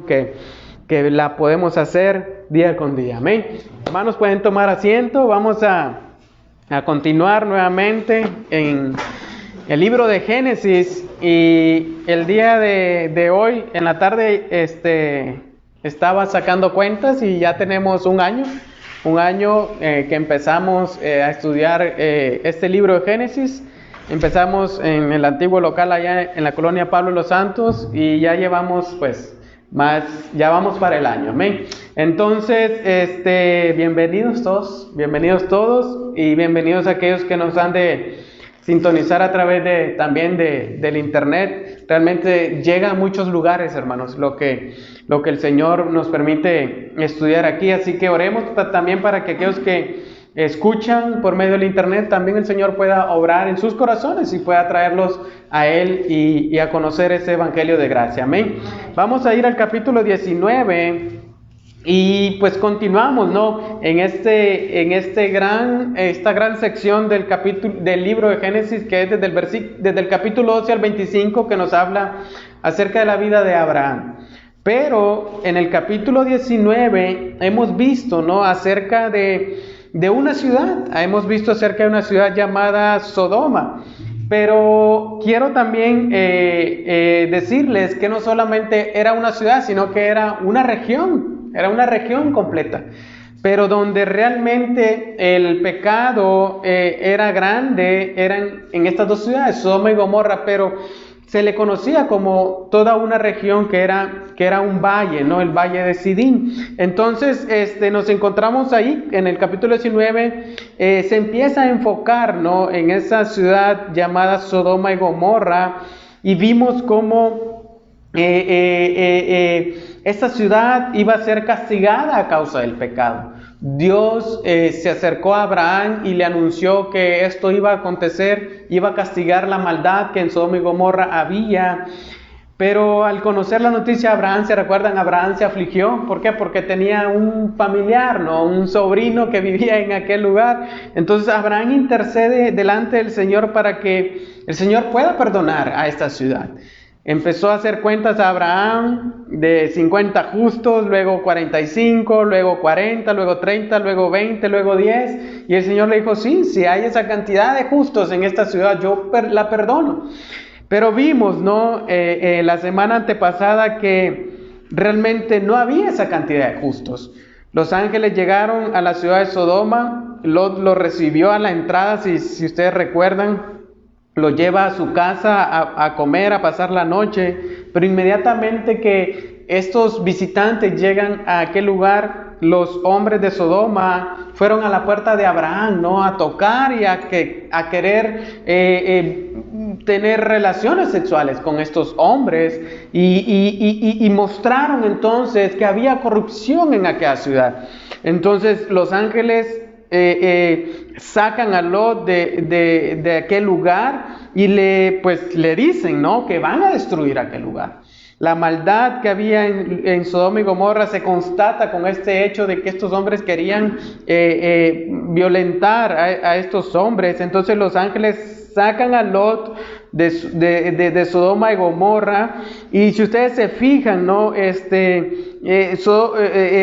que, que la podemos hacer día con día. Amén. Hermanos, pueden tomar asiento. Vamos a continuar nuevamente en el libro de Génesis. Y el día de hoy, en la tarde, estaba sacando cuentas y ya tenemos un año que empezamos a estudiar este libro de Génesis. Empezamos en el antiguo local allá en la colonia Pablo de los Santos y ya llevamos ya vamos para el año, amén. Entonces, bienvenidos todos y bienvenidos a aquellos que nos han de sintonizar a través también del internet. Realmente llega a muchos lugares, hermanos, lo que el Señor nos permite estudiar aquí, así que oremos también para que aquellos que escuchan por medio del internet, también el Señor pueda obrar en sus corazones y pueda traerlos a Él y a conocer ese evangelio de gracia, amén. Vamos a ir al capítulo 19 y pues continuamos, ¿no? En esta gran sección del libro de Génesis, que es desde el capítulo 12 al 25, que nos habla acerca de la vida de Abraham. Pero en el capítulo 19 hemos visto, ¿no? Acerca de una ciudad. Hemos visto acerca de una ciudad llamada Sodoma. Pero quiero también decirles que no solamente era una ciudad, sino que era una región completa. Pero donde realmente el pecado era grande, eran en estas dos ciudades, Sodoma y Gomorra, pero se le conocía como toda una región que era un valle, ¿no? El valle de Sidín. Entonces, nos encontramos ahí, en el capítulo 19, se empieza a enfocar, ¿no? En esa ciudad llamada Sodoma y Gomorra, y vimos cómo esta ciudad iba a ser castigada a causa del pecado. Dios se acercó a Abraham y le anunció que esto iba a acontecer, iba a castigar la maldad que en Sodoma y Gomorra había. Pero al conocer la noticia, Abraham se afligió. ¿Por qué? Porque tenía un familiar, ¿no? Un sobrino que vivía en aquel lugar. Entonces Abraham intercede delante del Señor para que el Señor pueda perdonar a esta ciudad. Empezó a hacer cuentas a Abraham de 50 justos, luego 45, luego 40, luego 30, luego 20, luego 10. Y el Señor le dijo, sí, si hay esa cantidad de justos en esta ciudad, yo la perdono. Pero vimos, ¿no? La semana antepasada que realmente no había esa cantidad de justos. Los ángeles llegaron a la ciudad de Sodoma, Lot lo recibió a la entrada, si ustedes recuerdan. Lo lleva a su casa a comer, a pasar la noche, pero inmediatamente que estos visitantes llegan a aquel lugar, los hombres de Sodoma fueron a la puerta de Abraham, ¿no? A tocar y a querer tener relaciones sexuales con estos hombres y mostraron entonces que había corrupción en aquella ciudad. Entonces los ángeles sacan a Lot de aquel lugar y le dicen, ¿no? Que van a destruir aquel lugar. La maldad que había en Sodoma y Gomorra se constata con este hecho de que estos hombres querían violentar a estos hombres. Entonces los ángeles sacan a Lot de Sodoma y Gomorra, y si ustedes se fijan, ¿no?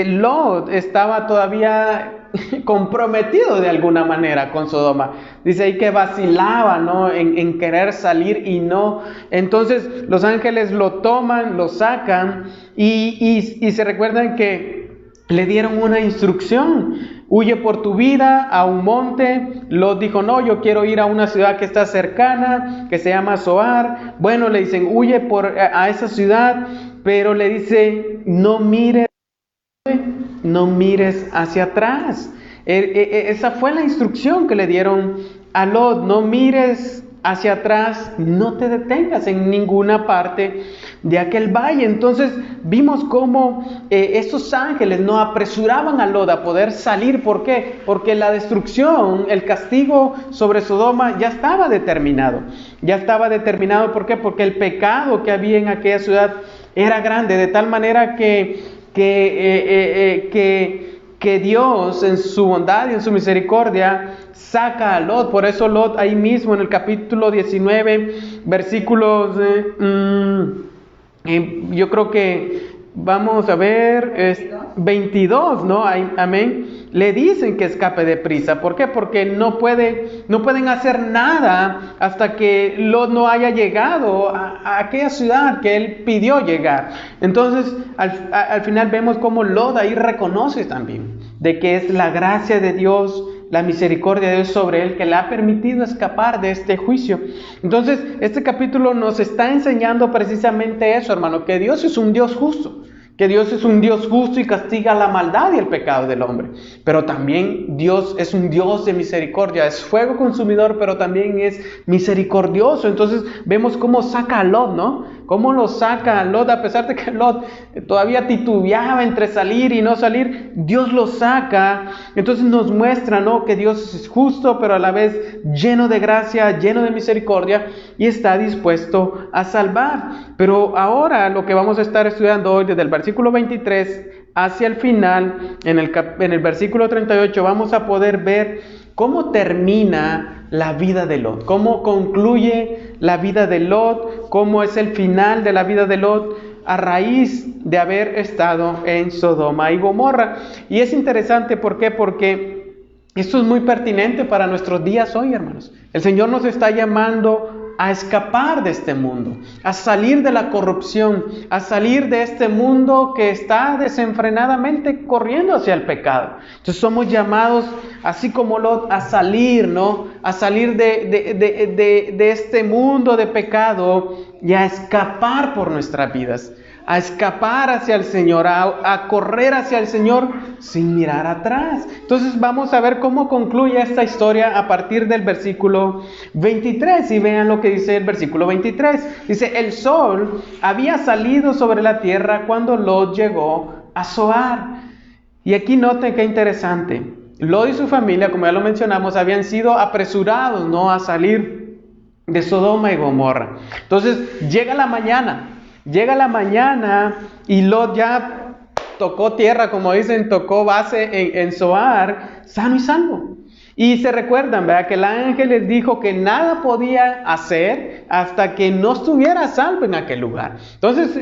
Lot estaba todavía comprometido de alguna manera con Sodoma. Dice ahí que vacilaba, ¿no? En querer salir y no. Entonces los ángeles lo toman, lo sacan y se recuerdan que le dieron una instrucción: huye por tu vida a un monte. Lot dijo, no, yo quiero ir a una ciudad que está cercana, que se llama Zoar. Bueno, le dicen, huye a esa ciudad, pero le dice, no mires hacia atrás. Esa fue la instrucción que le dieron a Lot: no mires hacia atrás, no te detengas en ninguna parte de aquel valle. Entonces vimos cómo estos ángeles no apresuraban a Lot a poder salir. ¿Por qué? Porque la destrucción, el castigo sobre Sodoma ya estaba determinado. ¿Por qué? Porque el pecado que había en aquella ciudad era grande, de tal manera que Dios en su bondad y en su misericordia saca a Lot. Por eso Lot ahí mismo en el capítulo 19, versículos yo creo que vamos a ver, 22, ¿no? Amén. Le dicen que escape deprisa. ¿Por qué? Porque no pueden hacer nada hasta que Lot no haya llegado a aquella ciudad que él pidió llegar. Entonces, al final vemos cómo Lot ahí reconoce también de que es la gracia de Dios, la misericordia de Dios sobre él que le ha permitido escapar de este juicio. Entonces, este capítulo nos está enseñando precisamente eso, hermano, que Dios es un Dios justo. Que Dios es un Dios justo y castiga la maldad y el pecado del hombre. Pero también Dios es un Dios de misericordia. Es fuego consumidor, pero también es misericordioso. Entonces vemos cómo saca a Lot, ¿no? Cómo lo saca a Lot, a pesar de que Lot todavía titubeaba entre salir y no salir. Dios lo saca. Entonces nos muestra, ¿no? Que Dios es justo, pero a la vez lleno de gracia, lleno de misericordia y está dispuesto a salvar. Pero ahora lo que vamos a estar estudiando hoy desde el versículo 23 hacia el final, en el versículo 38, vamos a poder ver cómo termina la vida de Lot, cómo concluye la vida de Lot, cómo es el final de la vida de Lot a raíz de haber estado en Sodoma y Gomorra. Y es interesante, ¿por qué? Porque esto es muy pertinente para nuestros días hoy, hermanos. El Señor nos está llamando a escapar de este mundo, a salir de la corrupción, a salir de este mundo que está desenfrenadamente corriendo hacia el pecado. Entonces somos llamados, así como Lot, a salir, ¿no? A salir de este mundo de pecado y a escapar por nuestras vidas, a escapar hacia el Señor, a correr hacia el Señor sin mirar atrás. Entonces vamos a ver cómo concluye esta historia a partir del versículo 23. Y vean lo que dice el versículo 23. Dice, el sol había salido sobre la tierra cuando Lot llegó a Zoar. Y aquí noten qué interesante. Lot y su familia, como ya lo mencionamos, habían sido apresurados, ¿no?, a salir de Sodoma y Gomorra. Entonces llega la mañana y Lot ya tocó tierra, como dicen, tocó base en Zoar, sano y salvo. Y se recuerdan, ¿verdad?, que el ángel les dijo que nada podía hacer hasta que no estuviera salvo en aquel lugar. Entonces,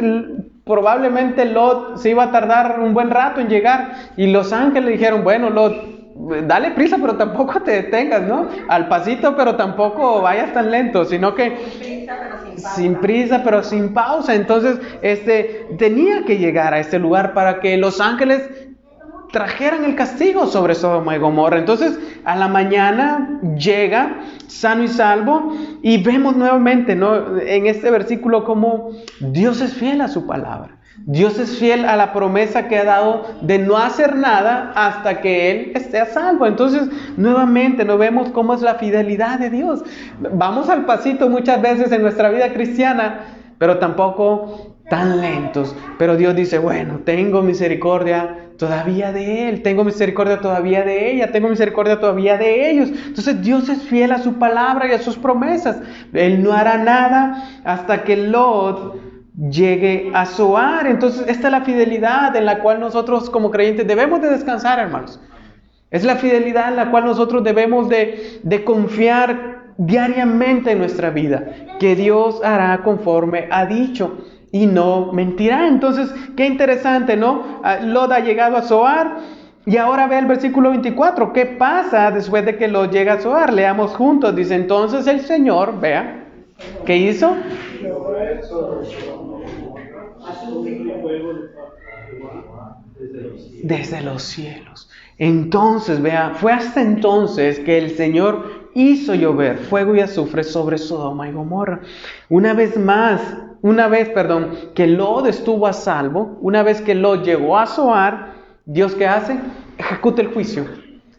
probablemente Lot se iba a tardar un buen rato en llegar. Y los ángeles le dijeron, bueno, Lot, dale prisa, pero tampoco te detengas, ¿no? Al pasito, pero tampoco vayas tan lento, sino que sin prisa, pero sin pausa. Entonces, tenía que llegar a este lugar para que los ángeles trajeran el castigo sobre Sodoma y Gomorra. Entonces, a la mañana llega sano y salvo, y vemos nuevamente, ¿no?, en este versículo cómo Dios es fiel a su palabra. Dios es fiel a la promesa que ha dado de no hacer nada hasta que Él esté a salvo. Entonces, nuevamente, nos vemos cómo es la fidelidad de Dios. Vamos al pasito muchas veces en nuestra vida cristiana, pero tampoco tan lentos. Pero Dios dice, bueno, tengo misericordia todavía de él, tengo misericordia todavía de ella, tengo misericordia todavía de ellos. Entonces Dios es fiel a su palabra y a sus promesas. Él no hará nada hasta que Lot llegue a Zoar. Entonces esta es la fidelidad en la cual nosotros como creyentes debemos de descansar, hermanos. Es la fidelidad en la cual nosotros debemos de confiar diariamente en nuestra vida, que Dios hará conforme ha dicho y no mentirá. Entonces, qué interesante, ¿no? Lot ha llegado a Zoar, y ahora ve el versículo 24. ¿Qué pasa después de que Lot llega a Zoar? Leamos juntos. Dice, entonces el Señor, vea, ¿qué hizo? Desde los cielos. Entonces, vea, fue hasta entonces que el Señor hizo llover fuego y azufre sobre Sodoma y Gomorra. Una vez que Lot estuvo a salvo, una vez que Lot llegó a Zoar, ¿Dios qué hace? Ejecuta el juicio.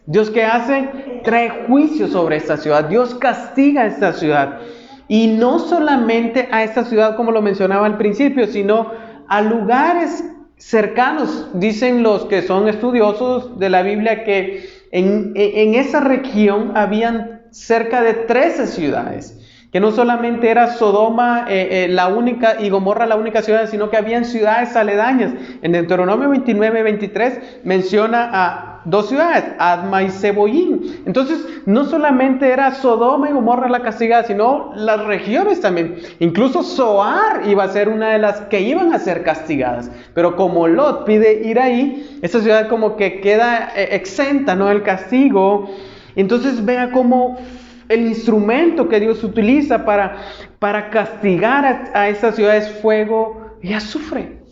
¿Dios qué hace? Trae juicio sobre esta ciudad. Dios castiga a esta ciudad. Y no solamente a esta ciudad, como lo mencionaba al principio, sino a lugares cercanos. Dicen los que son estudiosos de la Biblia que en esa región habían cerca de 13 ciudades que no solamente era Sodoma la única y Gomorra la única ciudad, sino que habían ciudades aledañas. En Deuteronomio 29:23 menciona a dos ciudades, Adma y Zeboyín. Entonces, no solamente era Sodoma y Gomorra la castigada, sino las regiones también. Incluso Zoar iba a ser una de las que iban a ser castigadas. Pero como Lot pide ir ahí, esa ciudad como que queda exenta, ¿no?, del castigo. Entonces, vea cómo el instrumento que Dios utiliza para castigar a esas ciudades, fuego y azufre.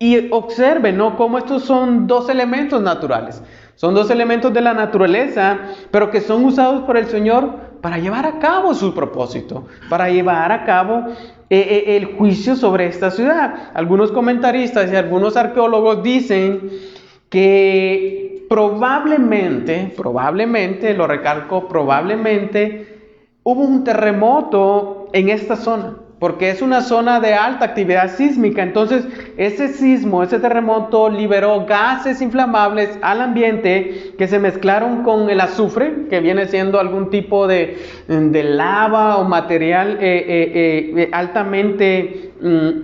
Y observen, ¿no?, cómo estos son dos elementos naturales. Son dos elementos de la naturaleza, pero que son usados por el Señor para llevar a cabo su propósito, para llevar a cabo el juicio sobre esta ciudad. Algunos comentaristas y algunos arqueólogos dicen que probablemente, lo recalco, probablemente hubo un terremoto en esta zona, porque es una zona de alta actividad sísmica. Entonces, ese sismo, ese terremoto liberó gases inflamables al ambiente que se mezclaron con el azufre, que viene siendo algún tipo de lava o material altamente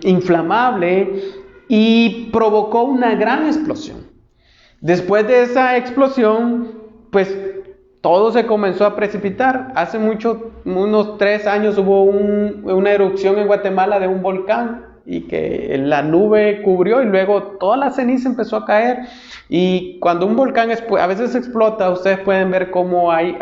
inflamable, y provocó una gran explosión. Después de esa explosión, pues todo se comenzó a precipitar. Hace unos 3 años hubo una erupción en Guatemala de un volcán, y que la nube cubrió y luego toda la ceniza empezó a caer. Y cuando un volcán a veces explota, ustedes pueden ver cómo hay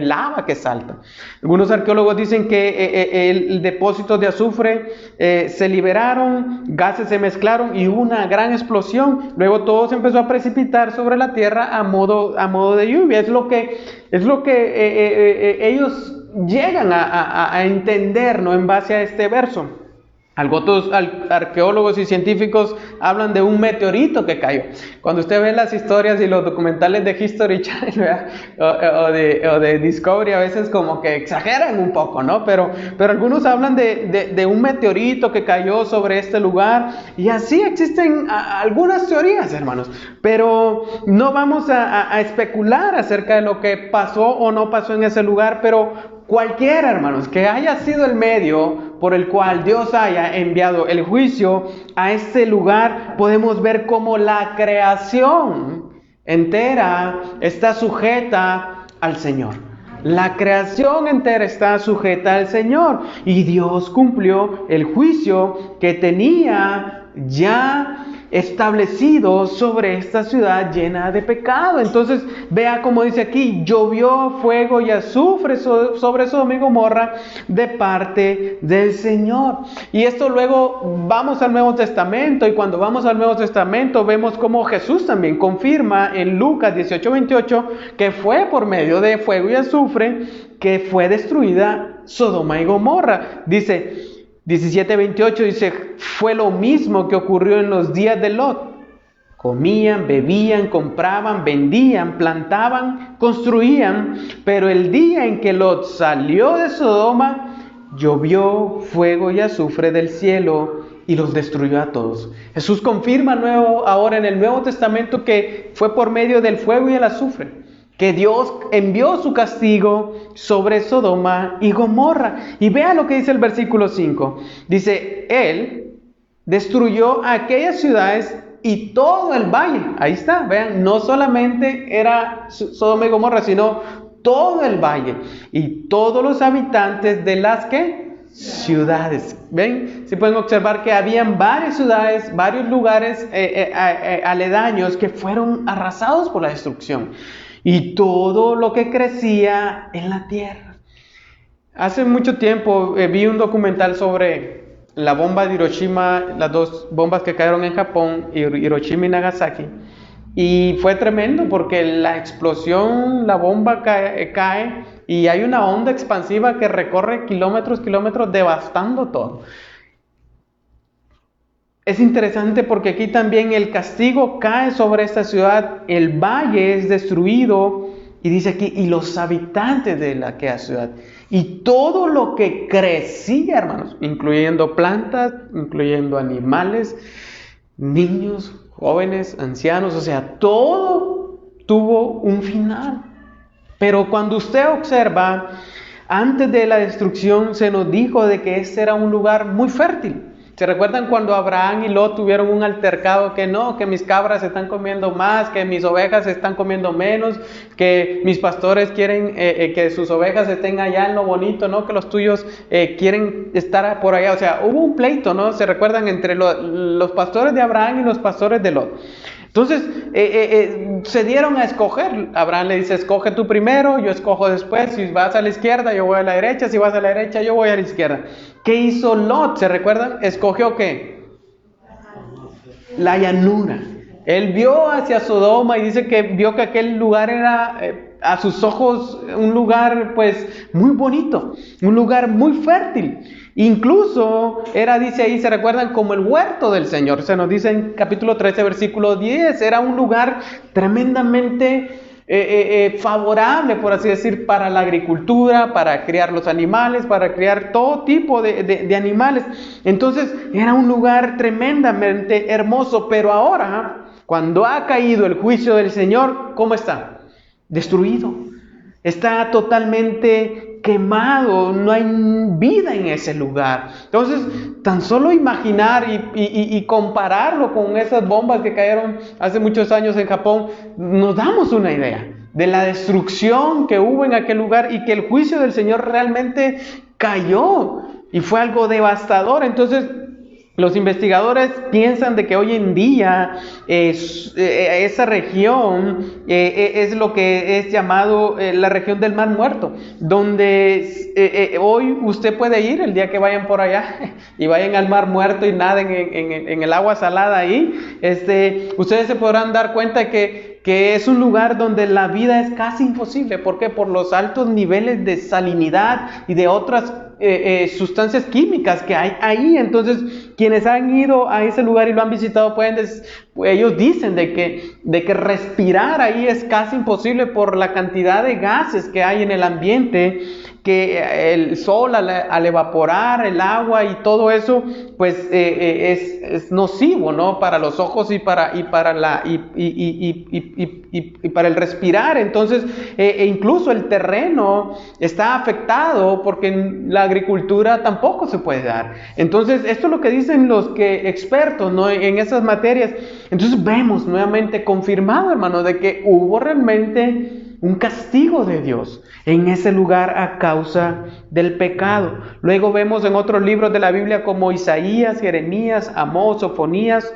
lava que salta. Algunos arqueólogos dicen que el depósito de azufre se liberaron, gases se mezclaron y hubo una gran explosión. Luego todo se empezó a precipitar sobre la tierra a modo de lluvia. Es lo que ellos llegan a entender, ¿no?, en base a este verso. Algunos arqueólogos y científicos hablan de un meteorito que cayó. Cuando usted ve las historias y los documentales de History Channel o de Discovery, a veces como que exageran un poco, ¿no? Pero algunos hablan de un meteorito que cayó sobre este lugar, y así existen algunas teorías, hermanos. Pero no vamos a especular acerca de lo que pasó o no pasó en ese lugar, pero cualquiera, hermanos, que haya sido el medio por el cual Dios haya enviado el juicio a este lugar, podemos ver cómo la creación entera está sujeta al Señor. La creación entera está sujeta al Señor, y Dios cumplió el juicio que tenía ya establecido sobre esta ciudad llena de pecado. Entonces, vea cómo dice aquí: llovió fuego y azufre sobre Sodoma y Gomorra de parte del Señor. Y esto luego vamos al Nuevo Testamento, y cuando vamos al Nuevo Testamento vemos cómo Jesús también confirma en Lucas 18:28 que fue por medio de fuego y azufre que fue destruida Sodoma y Gomorra. Dice 17:28, dice: fue lo mismo que ocurrió en los días de Lot. Comían, bebían, compraban, vendían, plantaban, construían, pero el día en que Lot salió de Sodoma, llovió fuego y azufre del cielo y los destruyó a todos. Jesús confirma ahora en el Nuevo Testamento que fue por medio del fuego y el azufre que Dios envió su castigo sobre Sodoma y Gomorra. Y vea lo que dice el versículo 5. Dice: Él destruyó aquellas ciudades y todo el valle. Ahí está, vean, no solamente era Sodoma y Gomorra, sino todo el valle y todos los habitantes de las ciudades. ¿Ven? Si pueden observar que habían varias ciudades, varios lugares aledaños que fueron arrasados por la destrucción. Y todo lo que crecía en la tierra. Hace mucho tiempo vi un documental sobre la bomba de Hiroshima, las dos bombas que cayeron en Japón, Hiroshima y Nagasaki. Y fue tremendo porque la explosión, la bomba cae y hay una onda expansiva que recorre kilómetros, devastando todo. Es interesante porque aquí también el castigo cae sobre esta ciudad, el valle es destruido, y dice aquí: y los habitantes de aquella ciudad, y todo lo que crecía, hermanos, incluyendo plantas, incluyendo animales, niños, jóvenes, ancianos, o sea, todo tuvo un final. Pero cuando usted observa Antes de la destrucción se nos dijo de que este era un lugar muy fértil. ¿Se recuerdan cuando Abraham y Lot tuvieron un altercado que no, que mis cabras se están comiendo más, que mis ovejas se están comiendo menos, que mis pastores quieren que sus ovejas estén allá en lo bonito, ¿no? Que los tuyos quieren estar por allá? O sea, hubo un pleito, ¿no? ¿Se recuerdan? Entre los pastores de Abraham y los pastores de Lot. Entonces, se dieron a escoger. Abraham le dice, escoge tú primero, yo escojo después. Si vas a la izquierda, yo voy a la derecha. Si vas a la derecha, yo voy a la izquierda. ¿Qué hizo Lot? ¿Se recuerdan? ¿Escogió qué? La llanura. Él vio hacia Sodoma y dice que vio que aquel lugar era, a sus ojos, un lugar pues muy bonito, un lugar muy fértil. Incluso era, dice ahí, se recuerdan, como el huerto del Señor. Se nos dice en capítulo 13, versículo 10, era un lugar tremendamente favorable, por así decir, para la agricultura, para criar los animales, para criar todo tipo de animales. Entonces era un lugar tremendamente hermoso, pero ahora, cuando ha caído el juicio del Señor, ¿cómo está? Destruido. Está totalmente quemado, no hay vida en ese lugar. Entonces, tan solo imaginar y compararlo con esas bombas que cayeron hace muchos años en Japón, nos damos una idea de la destrucción que hubo en aquel lugar y que el juicio del Señor realmente cayó y fue algo devastador. Entonces, los investigadores piensan de que hoy en día esa región es lo que es llamado la región del Mar Muerto, donde hoy usted puede ir el día que vayan por allá y vayan al Mar Muerto y naden en el agua salada ahí. Ustedes se podrán dar cuenta que es un lugar donde la vida es casi imposible. ¿Por qué? Por los altos niveles de salinidad y de otras sustancias químicas que hay ahí. Entonces, quienes han ido a ese lugar y lo han visitado, ellos dicen de que respirar ahí es casi imposible por la cantidad de gases que hay en el ambiente, que el sol al evaporar el agua y todo eso, pues es nocivo, ¿no? Para los ojos y para el respirar. Entonces, incluso el terreno está afectado porque la agricultura tampoco se puede dar. Entonces, esto es lo que dicen los expertos, ¿no? En esas materias. Entonces, vemos nuevamente confirmado, hermano, de que hubo realmente un castigo de Dios en ese lugar a causa del pecado. Luego vemos en otros libros de la Biblia como Isaías, Jeremías, Amós, Sofonías,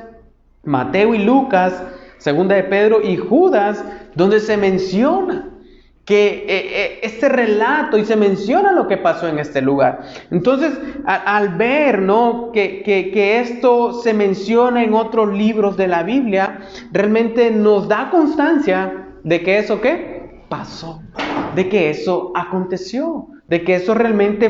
Mateo y Lucas, Segunda de Pedro y Judas, donde se menciona que este relato y se menciona lo que pasó en este lugar. Entonces, al ver, ¿no?, que esto se menciona en otros libros de la Biblia, realmente nos da constancia de que eso ¿qué? Pasó, de que eso aconteció, de que eso realmente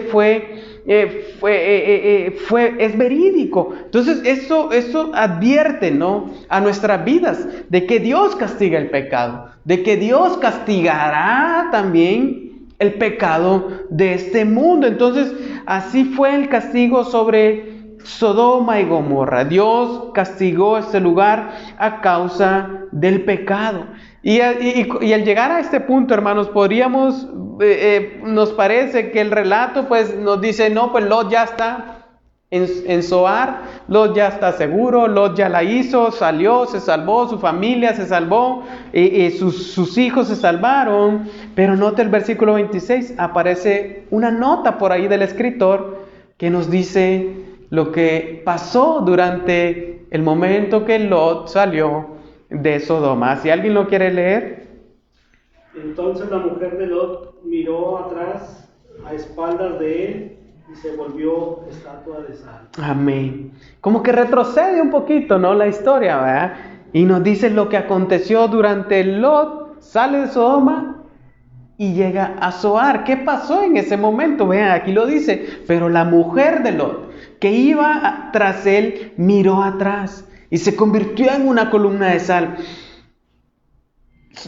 es verídico. Entonces eso advierte, ¿no?, a nuestras vidas de que Dios castiga el pecado, de que Dios castigará también el pecado de este mundo. Entonces, así fue el castigo sobre Sodoma y Gomorra. Dios castigó este lugar a causa del pecado. Y al llegar a este punto, hermanos, nos parece que el relato pues nos dice, no, pues Lot ya está en Zoar, Lot ya está seguro, Lot ya la hizo, salió, se salvó, su familia se salvó, sus hijos se salvaron. Pero nota el versículo 26, aparece una nota por ahí del escritor que nos dice lo que pasó durante el momento que Lot salió de Sodoma. Si alguien lo quiere leer. Entonces la mujer de Lot miró atrás a espaldas de él y se volvió estatua de sal. Amén. Como que retrocede un poquito, ¿no?, la historia, ¿verdad? Y nos dice lo que aconteció durante Lot sale de Sodoma y llega a Zoar. ¿Qué pasó en ese momento? Vean, aquí lo dice. Pero la mujer de Lot, que iba tras él, miró atrás y se convirtió en una columna de sal.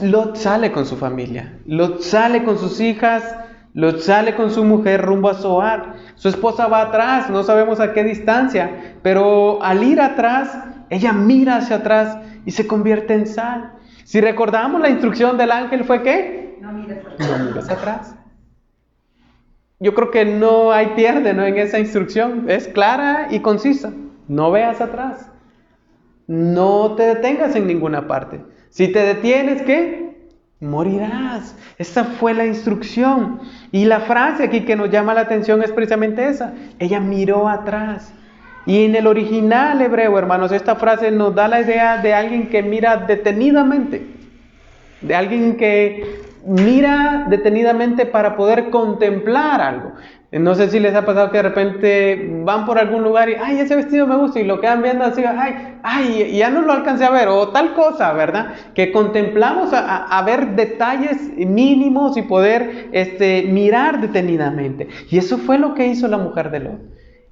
Lot sale con su familia, Lot sale con sus hijas, Lot sale con su mujer rumbo a Zoar. Su esposa va atrás, no sabemos a qué distancia, pero al ir atrás, ella mira hacia atrás y se convierte en sal. Si recordamos, la instrucción del ángel fue ¿qué? No mires atrás. yo creo que no hay pierde, ¿no? En esa instrucción. Es clara y concisa. No veas atrás. No te detengas en ninguna parte. Si te detienes, ¿qué? Morirás. Esa fue la instrucción. Y la frase aquí que nos llama la atención es precisamente esa. Ella miró atrás. Y en el original hebreo, hermanos, esta frase nos da la idea de alguien que mira detenidamente. De alguien que mira detenidamente para poder contemplar algo. No sé si les ha pasado que de repente van por algún lugar y, ay, ese vestido me gusta, y lo quedan viendo así, ay, ya no lo alcancé a ver, o tal cosa, ¿verdad? Que contemplamos a ver detalles mínimos y poder mirar detenidamente. Y eso fue lo que hizo la mujer de Lot.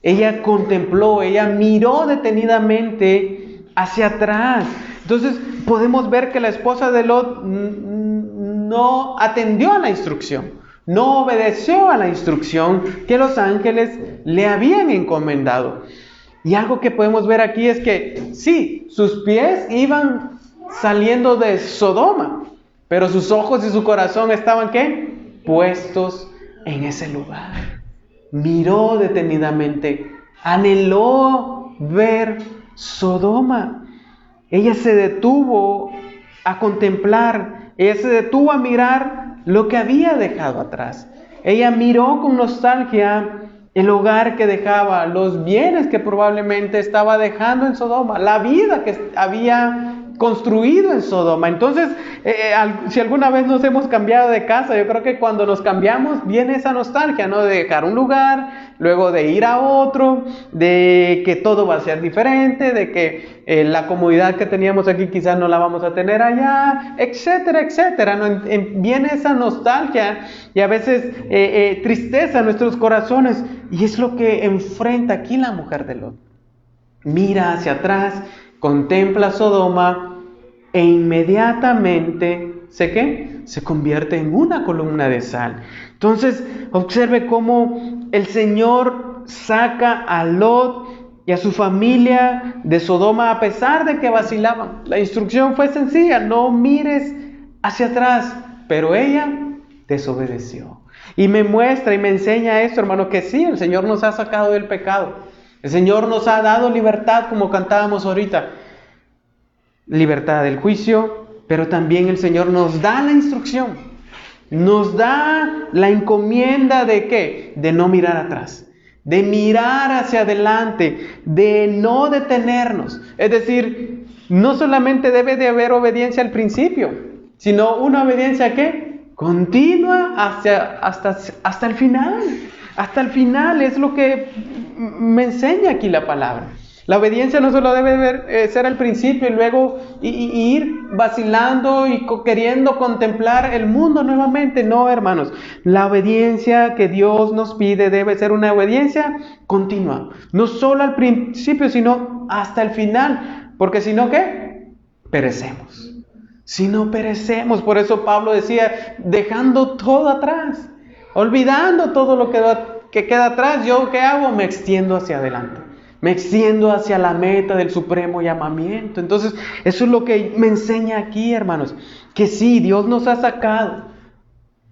Ella contempló, ella miró detenidamente hacia atrás. Entonces podemos ver que la esposa de Lot no atendió a la instrucción. No obedeció a la instrucción que los ángeles le habían encomendado. Y algo que podemos ver aquí es que sí, sus pies iban saliendo de Sodoma, pero sus ojos y su corazón estaban ¿qué? Puestos en ese lugar. Miró detenidamente, anheló ver Sodoma. Ella se detuvo a contemplar, ella se detuvo a mirar lo que había dejado atrás. Ella miró con nostalgia el hogar que dejaba, los bienes que probablemente estaba dejando en Sodoma, la vida que había construido en Sodoma. Entonces, si alguna vez nos hemos cambiado de casa, yo creo que cuando nos cambiamos viene esa nostalgia, ¿no? De dejar un lugar, luego de ir a otro, de que todo va a ser diferente, de que la comodidad que teníamos aquí quizás no la vamos a tener allá, etcétera, etcétera, ¿no? Viene esa nostalgia y a veces tristeza en nuestros corazones, y es lo que enfrenta aquí la mujer de Lot. Mira hacia atrás, contempla Sodoma e inmediatamente se convierte en una columna de sal. Entonces observe cómo el Señor saca a Lot y a su familia de Sodoma a pesar de que vacilaban. La instrucción fue sencilla: no mires hacia atrás, pero ella desobedeció. Y me muestra y me enseña esto, hermano, que sí, el Señor nos ha sacado del pecado. El Señor nos ha dado libertad, como cantábamos ahorita. Libertad del juicio, pero también el Señor nos da la instrucción. Nos da la encomienda de ¿qué? De no mirar atrás. De mirar hacia adelante. De no detenernos. Es decir, no solamente debe de haber obediencia al principio, sino una obediencia ¿qué? Continua hasta el final. Hasta el final es lo que me enseña aquí la palabra. La obediencia no solo debe ser al principio y luego ir vacilando y queriendo contemplar el mundo nuevamente. No, hermanos. La obediencia que Dios nos pide debe ser una obediencia continua. No solo al principio, sino hasta el final. Porque si no, ¿qué? Perecemos. Si no, perecemos. Por eso Pablo decía, dejando todo atrás, olvidando todo lo que queda atrás, ¿yo qué hago? Me extiendo hacia adelante. Me extiendo hacia la meta del supremo llamamiento. Entonces, eso es lo que me enseña aquí, hermanos. Que sí, Dios nos ha sacado.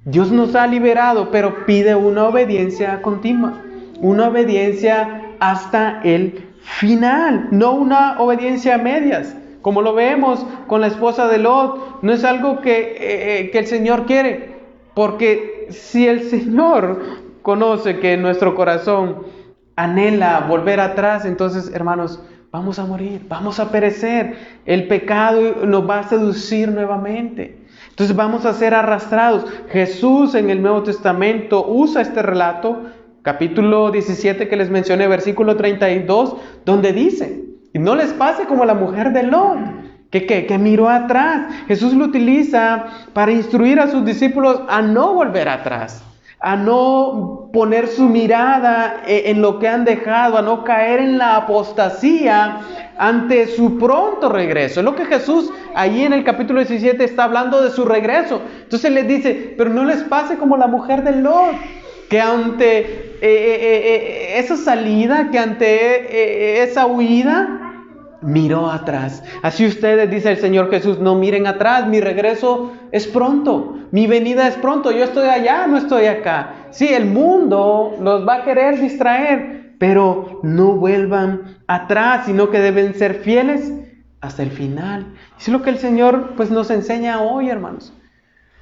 Dios nos ha liberado, pero pide una obediencia continua. Una obediencia hasta el final. No una obediencia a medias. Como lo vemos con la esposa de Lot. No es algo que el Señor quiere. Porque si el Señor conoce que nuestro corazón anhela volver atrás, entonces, hermanos, vamos a morir, vamos a perecer. El pecado nos va a seducir nuevamente. Entonces vamos a ser arrastrados. Jesús en el Nuevo Testamento usa este relato, capítulo 17 que les mencioné, versículo 32, donde dice, y no les pase como la mujer de Lot, que miró atrás. Jesús lo utiliza para instruir a sus discípulos a no volver atrás, a no poner su mirada en lo que han dejado, a no caer en la apostasía ante su pronto regreso. Es lo que Jesús allí en el capítulo 17 está hablando de su regreso. Entonces les dice, pero no les pase como la mujer de Lot, que ante esa salida, que ante esa huida, miró atrás. Así ustedes, dice el Señor Jesús, no miren atrás. Mi regreso es pronto. Mi venida es pronto. Yo estoy allá, no estoy acá. Sí, el mundo los va a querer distraer, pero no vuelvan atrás, sino que deben ser fieles hasta el final. Eso es lo que el Señor pues nos enseña hoy, hermanos.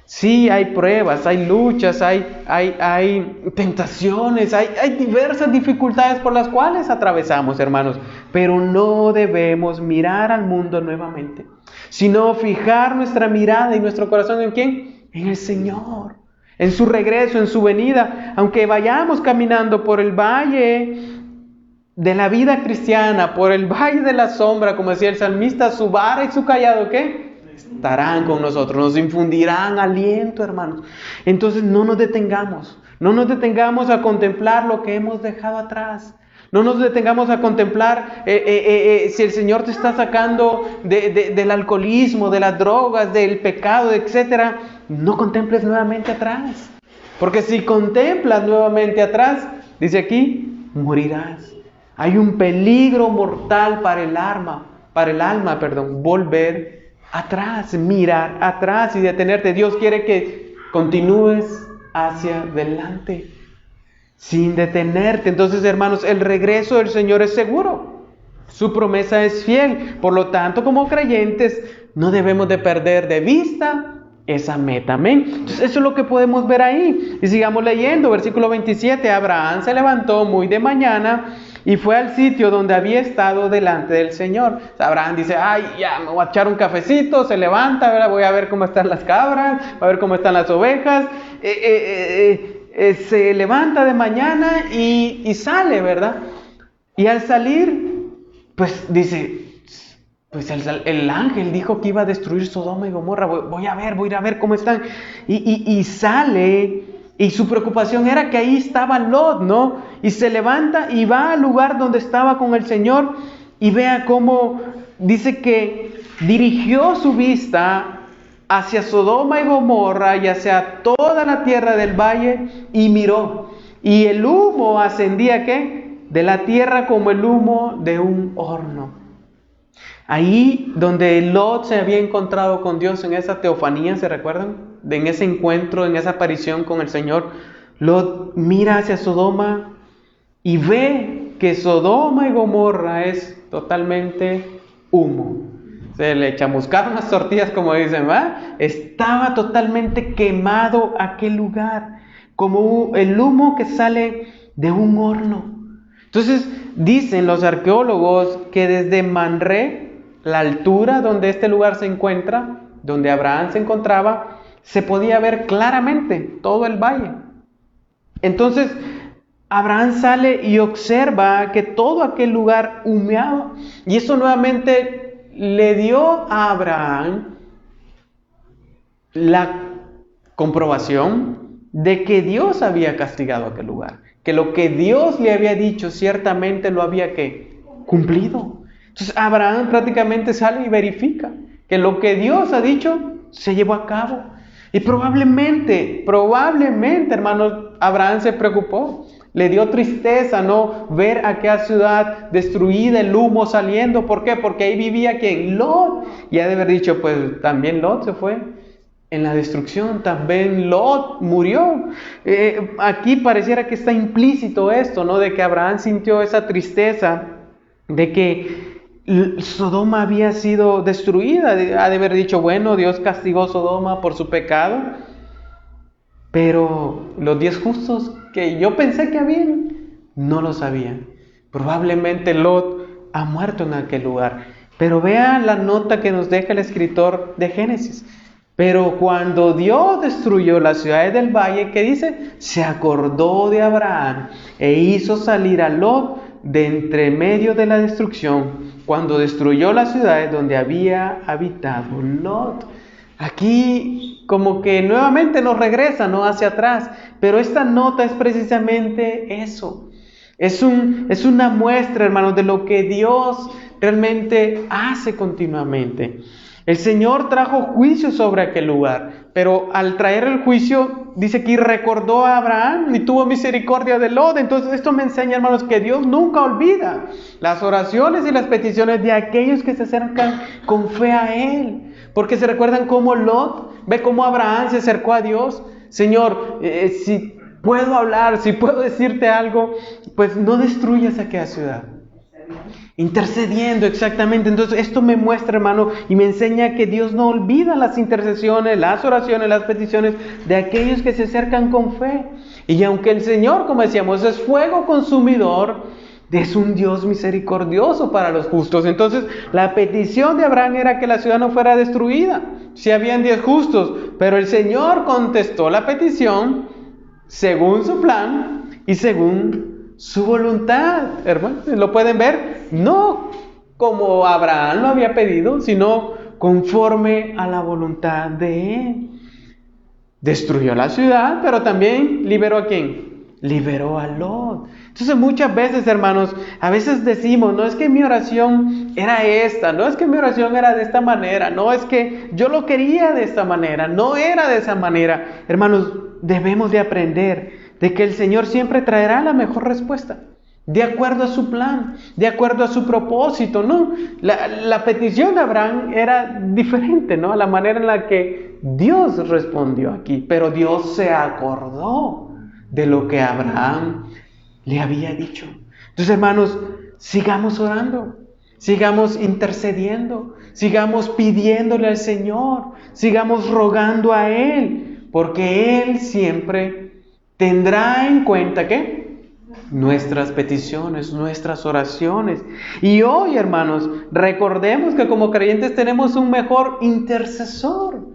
Sí, hay pruebas, hay luchas, hay tentaciones, hay diversas dificultades por las cuales atravesamos, hermanos. Pero no debemos mirar al mundo nuevamente, sino fijar nuestra mirada y nuestro corazón ¿en quién? En el Señor, en su regreso, en su venida. Aunque vayamos caminando por el valle de la vida cristiana, por el valle de la sombra, como decía el salmista, su vara y su cayado, ¿qué? Estarán con nosotros, nos infundirán aliento, hermanos. Entonces no nos detengamos a contemplar lo que hemos dejado atrás. No nos detengamos a contemplar si el Señor te está sacando del alcoholismo, de las drogas, del pecado, etc. No contemples nuevamente atrás. Porque si contemplas nuevamente atrás, dice aquí, morirás. Hay un peligro mortal para el alma, volver atrás, mirar atrás y detenerte. Dios quiere que continúes hacia adelante, sin detenerte. Entonces, hermanos, el regreso del Señor es seguro. Su promesa es fiel. Por lo tanto, como creyentes, no debemos de perder de vista esa meta. Amén. Entonces, eso es lo que podemos ver ahí. Y sigamos leyendo, versículo 27. Abraham se levantó muy de mañana y fue al sitio donde había estado delante del Señor. Abraham dice, ya me voy a echar un cafecito, se levanta, ¿verdad? Voy a ver cómo están las cabras, a ver cómo están las ovejas. Se levanta de mañana y sale, ¿verdad? Y al salir, pues dice, pues el ángel dijo que iba a destruir Sodoma y Gomorra. Voy a ir a ver cómo están. Y sale. Y su preocupación era que ahí estaba Lot, ¿no? Y se levanta y va al lugar donde estaba con el Señor. Y vea cómo dice que dirigió su vista hacia Sodoma y Gomorra y hacia toda la tierra del valle y miró. Y el humo ascendía, ¿qué? De la tierra como el humo de un horno. Ahí donde Lot se había encontrado con Dios en esa teofanía, ¿se recuerdan? En ese encuentro, en esa aparición con el Señor, Lot mira hacia Sodoma y ve que Sodoma y Gomorra es totalmente humo. Se le chamuscaron las tortillas, como dicen, ¿va? Estaba totalmente quemado aquel lugar, como el humo que sale de un horno. Entonces, dicen los arqueólogos que desde Manré, la altura donde este lugar se encuentra, donde Abraham se encontraba, se podía ver claramente todo el valle. Entonces, Abraham sale y observa que todo aquel lugar humeaba. Y eso nuevamente le dio a Abraham la comprobación de que Dios había castigado aquel lugar. Que lo que Dios le había dicho ciertamente lo había cumplido. Entonces Abraham prácticamente sale y verifica que lo que Dios ha dicho se llevó a cabo. Y probablemente, hermanos, Abraham se preocupó. Le dio tristeza, ¿no? Ver aquella ciudad destruida, el humo saliendo. ¿Por qué? Porque ahí vivía ¿quién? Lot. Y ha de haber dicho, pues también Lot se fue en la destrucción. También Lot murió. Aquí pareciera que está implícito esto, ¿no? De que Abraham sintió esa tristeza de que Sodoma había sido destruida. Ha de haber dicho, bueno, Dios castigó Sodoma por su pecado, pero los 10 justos que yo pensé que habían, no lo sabían. Probablemente Lot ha muerto en aquel lugar. Pero vean la nota que nos deja el escritor de Génesis. Pero cuando Dios destruyó las ciudades del valle, ¿qué dice? Se acordó de Abraham e hizo salir a Lot de entre medio de la destrucción, cuando destruyó las ciudades donde había habitado Lot. Aquí como que nuevamente nos regresa, ¿no? Hacia atrás. Pero esta nota es precisamente eso. Es una muestra, hermanos, de lo que Dios realmente hace continuamente. El Señor trajo juicio sobre aquel lugar, pero al traer el juicio, dice que recordó a Abraham y tuvo misericordia de Lot. Entonces esto me enseña, hermanos, que Dios nunca olvida las oraciones y las peticiones de aquellos que se acercan con fe a Él. Porque se recuerdan cómo Lot, ve cómo Abraham se acercó a Dios. Señor, si puedo hablar, si puedo decirte algo, pues no destruyas aquella ciudad. Intercediendo, exactamente. Entonces esto me muestra, hermano, y me enseña que Dios no olvida las intercesiones, las oraciones, las peticiones de aquellos que se acercan con fe. Y aunque el Señor, como decíamos, es fuego consumidor, es un Dios misericordioso para los justos. Entonces la petición de Abraham era que la ciudad no fuera destruida. Si habían 10 justos, pero el Señor contestó la petición según su plan y según su voluntad, hermanos. ¿Lo pueden ver? No como Abraham lo había pedido, sino conforme a la voluntad de él. Destruyó la ciudad, pero también liberó ¿a quién? Liberó a Lot. Entonces muchas veces, hermanos, a veces decimos, no es que mi oración era esta, no es que mi oración era de esta manera, no es que yo lo quería de esta manera, no era de esa manera. Hermanos, debemos de aprender de que el Señor siempre traerá la mejor respuesta, de acuerdo a su plan, de acuerdo a su propósito, ¿no? La petición de Abraham era diferente, ¿no? A la manera en la que Dios respondió aquí, pero Dios se acordó de lo que Abraham le había dicho. Entonces, hermanos, sigamos orando, sigamos intercediendo, sigamos pidiéndole al Señor, sigamos rogando a Él, porque Él siempre tendrá en cuenta ¿qué? Nuestras peticiones, nuestras oraciones. Y hoy, hermanos, recordemos que como creyentes tenemos un mejor intercesor,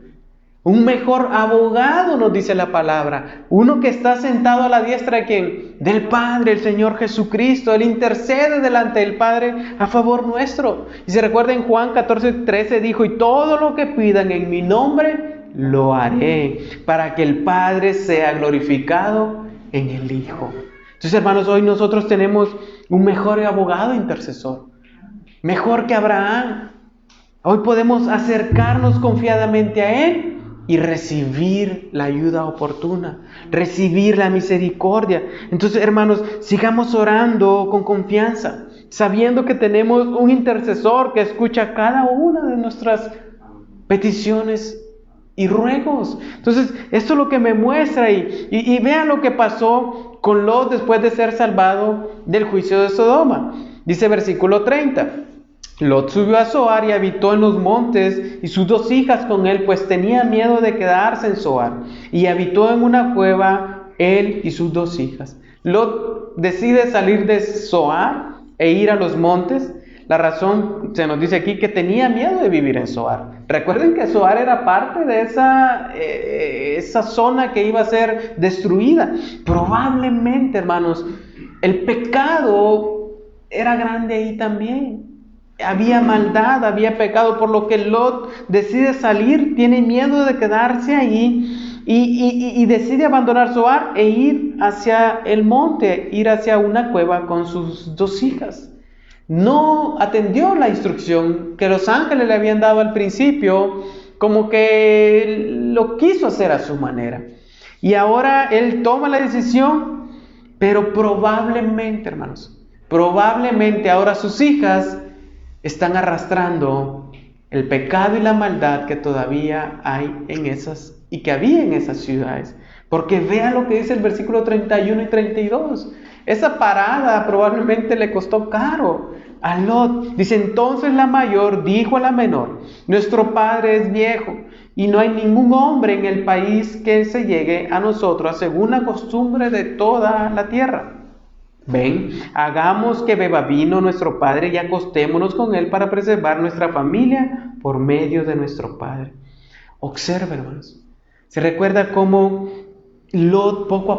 un mejor abogado, nos dice la palabra. Uno que está sentado a la diestra de ¿quién? Del Padre, el Señor Jesucristo. Él intercede delante del Padre a favor nuestro. Y se recuerda en Juan 14:13 dijo, y todo lo que pidan en mi nombre lo haré, para que el Padre sea glorificado en el Hijo. Entonces, hermanos, hoy nosotros tenemos un mejor abogado intercesor, mejor que Abraham. Hoy podemos acercarnos confiadamente a Él y recibir la ayuda oportuna, recibir la misericordia. Entonces, hermanos, sigamos orando con confianza, sabiendo que tenemos un intercesor que escucha cada una de nuestras peticiones y ruegos. Entonces, esto es lo que me muestra y vean lo que pasó con Lot después de ser salvado del juicio de Sodoma. Dice versículo 30. Lot subió a Zoar y habitó en los montes y sus 2 hijas con él, pues tenía miedo de quedarse en Zoar. Y habitó en una cueva él y sus 2 hijas. Lot decide salir de Zoar e ir a los montes. La razón se nos dice aquí que tenía miedo de vivir en Zoar. Recuerden que Zoar era parte de esa zona que iba a ser destruida. Probablemente, hermanos, el pecado era grande ahí también. Había maldad, había pecado, por lo que Lot decide salir, tiene miedo de quedarse ahí y decide abandonar Zoar e ir hacia el monte, ir hacia una cueva con sus 2 hijas. No atendió la instrucción que los ángeles le habían dado al principio, como que lo quiso hacer a su manera. Y ahora él toma la decisión, pero probablemente, hermanos, probablemente ahora sus hijas están arrastrando el pecado y la maldad que todavía hay en esas y que había en esas ciudades. Porque vean lo que dice el versículo 31 y 32. Esa parada probablemente le costó caro a Lot. Dice, entonces la mayor dijo a la menor, nuestro padre es viejo y no hay ningún hombre en el país que se llegue a nosotros según la costumbre de toda la tierra. Ven, hagamos que beba vino nuestro padre y acostémonos con él para preservar nuestra familia por medio de nuestro padre. Observe, hermanos. Se recuerda cómo Lot poco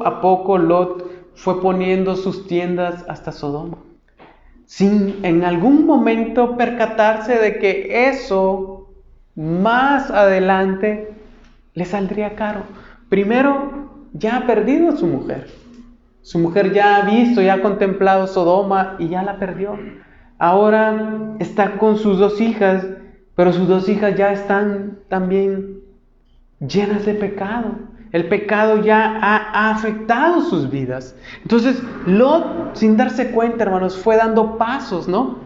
a poco Lot fue poniendo sus tiendas hasta Sodoma, sin en algún momento percatarse de que eso más adelante le saldría caro. Primero, ya ha perdido a su mujer. Su mujer ya ha visto, ya ha contemplado Sodoma y ya la perdió. Ahora está con sus 2 hijas, pero sus 2 hijas ya están también llenas de pecado. El pecado ya ha afectado sus vidas. Entonces Lot, sin darse cuenta, hermanos, fue dando pasos, ¿no?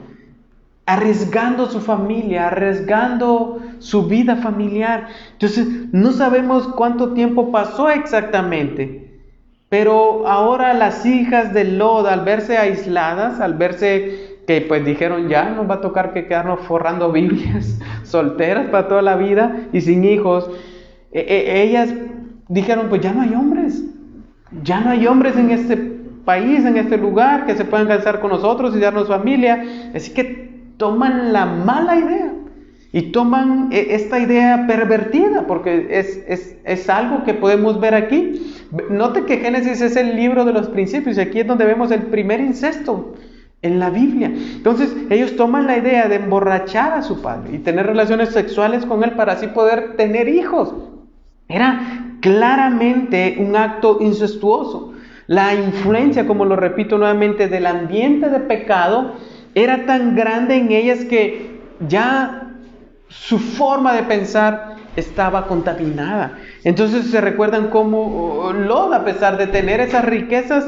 arriesgando su familia, arriesgando su vida familiar. Entonces, no sabemos cuánto tiempo pasó exactamente, pero ahora las hijas de Lot, al verse aisladas, al verse que pues dijeron, ya nos va a tocar que quedarnos forrando Biblias, solteras para toda la vida y sin hijos, ellas dijeron, pues ya no hay hombres en este país, en este lugar, que se puedan casar con nosotros y darnos familia. Así que toman la mala idea y toman esta idea pervertida, porque es algo que podemos ver aquí. Note que Génesis es el libro de los principios y aquí es donde vemos el primer incesto en la Biblia. Entonces ellos toman la idea de emborrachar a su padre y tener relaciones sexuales con él para así poder tener hijos. Era claramente un acto incestuoso. La influencia, como lo repito nuevamente, del ambiente de pecado era tan grande en ellas que ya su forma de pensar estaba contaminada. Entonces se recuerdan cómo Lot, a pesar de tener esas riquezas,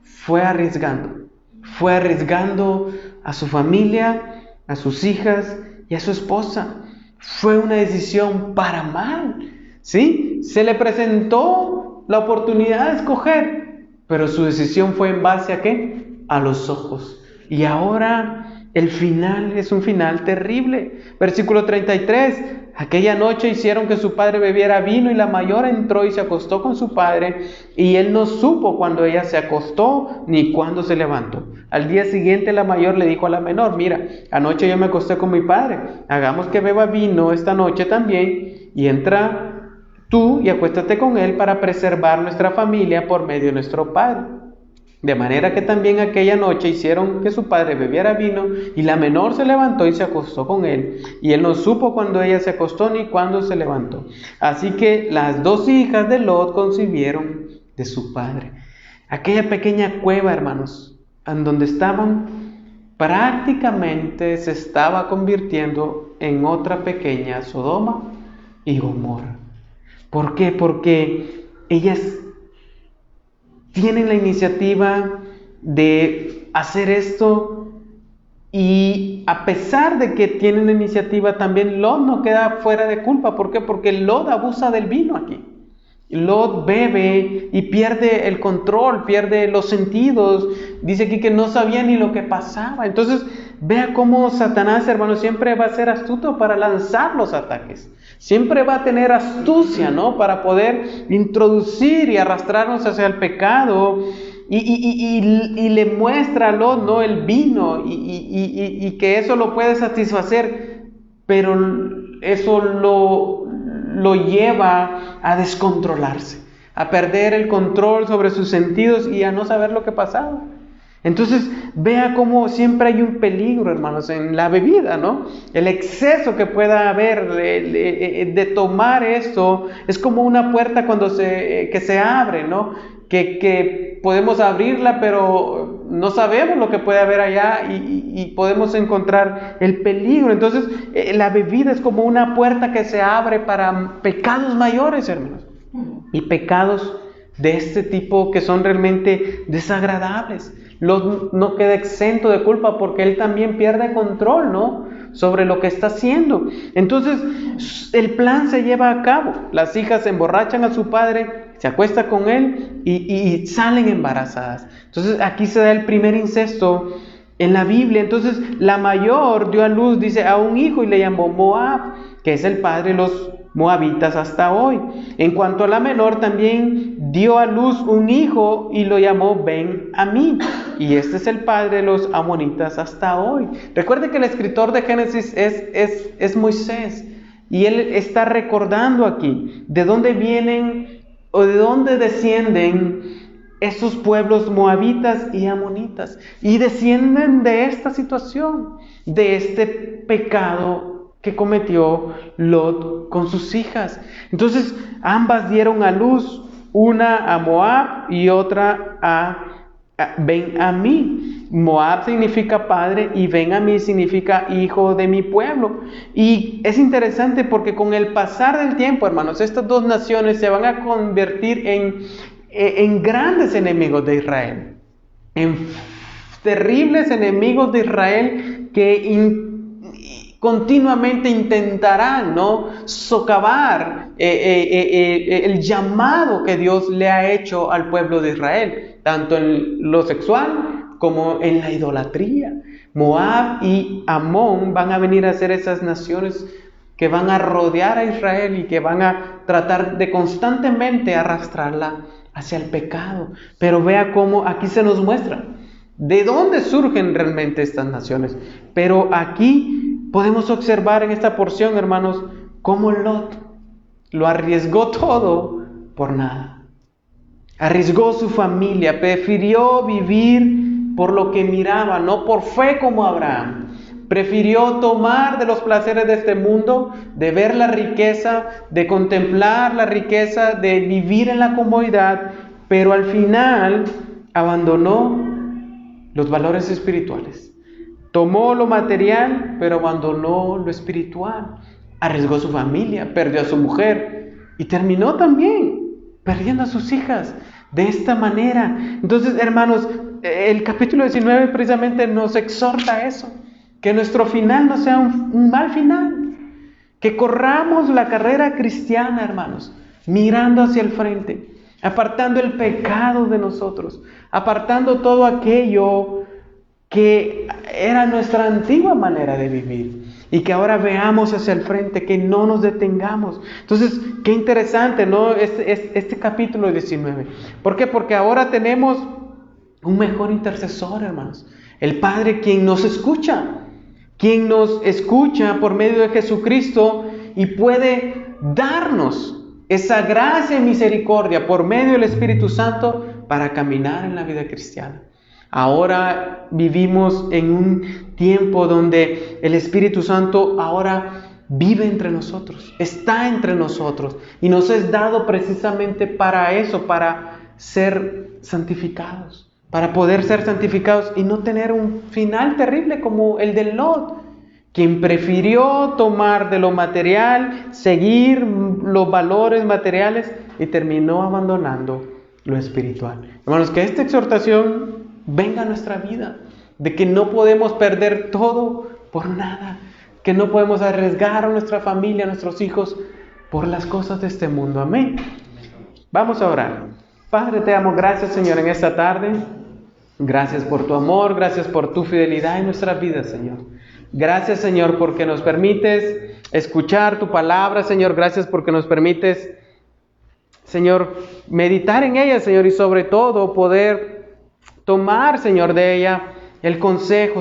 fue arriesgando a su familia, a sus hijas y a su esposa. Fue una decisión para mal, ¿sí? Se le presentó la oportunidad de escoger, pero su decisión fue en base ¿a qué? A los ojos. Y ahora el final es un final terrible. Versículo 33. Aquella noche hicieron que su padre bebiera vino y la mayor entró y se acostó con su padre y él no supo cuando ella se acostó ni cuándo se levantó. Al día siguiente la mayor le dijo a la menor, mira, anoche yo me acosté con mi padre, hagamos que beba vino esta noche también y entra tú y acuéstate con él para preservar nuestra familia por medio de nuestro padre. De manera que también aquella noche hicieron que su padre bebiera vino y la menor se levantó y se acostó con él. Y él no supo cuándo ella se acostó ni cuándo se levantó. Así que las dos hijas de Lot concibieron de su padre. Aquella pequeña cueva, hermanos, en donde estaban, prácticamente se estaba convirtiendo en otra pequeña Sodoma y Gomorra. ¿Por qué? Porque ellas tienen la iniciativa de hacer esto y a pesar de que tienen la iniciativa, también Lot no queda fuera de culpa. ¿Por qué? Porque Lot abusa del vino aquí. Lot bebe y pierde el control, pierde los sentidos. Dice aquí que no sabía ni lo que pasaba. Entonces, vea cómo Satanás, hermano, siempre va a ser astuto para lanzar los ataques. Siempre va a tener astucia, ¿no? Para poder introducir y arrastrarnos hacia el pecado. Y le muestra a Lot, ¿no? El vino y que eso lo puede satisfacer. Pero eso lo lleva a descontrolarse, a perder el control sobre sus sentidos y a no saber lo que pasaba. Entonces, vea cómo siempre hay un peligro, hermanos, en la bebida, ¿no? El exceso que pueda haber de tomar esto es como una puerta que se abre, ¿no? Que podemos abrirla, pero no sabemos lo que puede haber allá y podemos encontrar el peligro. Entonces, la bebida es como una puerta que se abre para pecados mayores, hermanos. Y pecados de este tipo que son realmente desagradables. Lot no queda exento de culpa porque él también pierde control, ¿no? Sobre lo que está haciendo. Entonces, el plan se lleva a cabo. Las hijas emborrachan a su padre, se acuesta con él y salen embarazadas. Entonces, aquí se da el primer incesto en la Biblia. Entonces, la mayor dio a luz, dice, a un hijo y le llamó Moab, que es el padre de los moabitas hasta hoy. En cuanto a la menor, también dio a luz un hijo y lo llamó Ben-Amí, y este es el padre de los amonitas hasta hoy. Recuerde que el escritor de Génesis es Moisés, y él está recordando aquí de dónde vienen o de dónde descienden esos pueblos moabitas y amonitas, y descienden de esta situación, de este pecado que cometió Lot con sus hijas. Entonces ambas dieron a luz, una a Moab y otra a Ben-Amí. Moab significa padre y Ben-Amí significa hijo de mi pueblo. Y es interesante porque con el pasar del tiempo, hermanos, estas dos naciones se van a convertir en grandes enemigos de Israel, en terribles enemigos de Israel que continuamente intentarán, ¿no?, socavar el llamado que Dios le ha hecho al pueblo de Israel, tanto en lo sexual como en la idolatría. Moab y Amón van a venir a ser esas naciones que van a rodear a Israel y que van a tratar de constantemente arrastrarla hacia el pecado. Pero vea cómo aquí se nos muestra de dónde surgen realmente estas naciones. Pero aquí podemos observar en esta porción, hermanos, cómo Lot lo arriesgó todo por nada. Arriesgó su familia, prefirió vivir por lo que miraba, no por fe como Abraham. Prefirió tomar de los placeres de este mundo, de ver la riqueza, de contemplar la riqueza, de vivir en la comodidad, pero al final abandonó los valores espirituales. Tomó lo material, pero abandonó lo espiritual. Arriesgó su familia, perdió a su mujer y terminó también perdiendo a sus hijas de esta manera. Entonces, hermanos, el capítulo 19 precisamente nos exhorta a eso, que nuestro final no sea un mal final, que corramos la carrera cristiana, hermanos, mirando hacia el frente, apartando el pecado de nosotros, apartando todo aquello que era nuestra antigua manera de vivir, y que ahora veamos hacia el frente, que no nos detengamos. Entonces, qué interesante, ¿no?, este capítulo 19. ¿Por qué? Porque ahora tenemos un mejor intercesor, hermanos. El Padre, quien nos escucha por medio de Jesucristo y puede darnos esa gracia y misericordia por medio del Espíritu Santo para caminar en la vida cristiana. Ahora vivimos en un tiempo donde el Espíritu Santo ahora vive entre nosotros, está entre nosotros y nos es dado precisamente para eso, para ser santificados, para poder ser santificados y no tener un final terrible como el de Lot, quien prefirió tomar de lo material, seguir los valores materiales y terminó abandonando lo espiritual. Hermanos, que esta exhortación venga a nuestra vida, de que no podemos perder todo por nada, que no podemos arriesgar a nuestra familia, a nuestros hijos, por las cosas de este mundo. Amén. Vamos a orar. Padre, te damos gracias, Señor, en esta tarde. Gracias por tu amor, gracias por tu fidelidad en nuestras vidas, Señor. Gracias, Señor, porque nos permites escuchar tu palabra, Señor. Gracias porque nos permites, Señor, meditar en ella, Señor, y sobre todo poder tomar, Señor, de ella el consejo,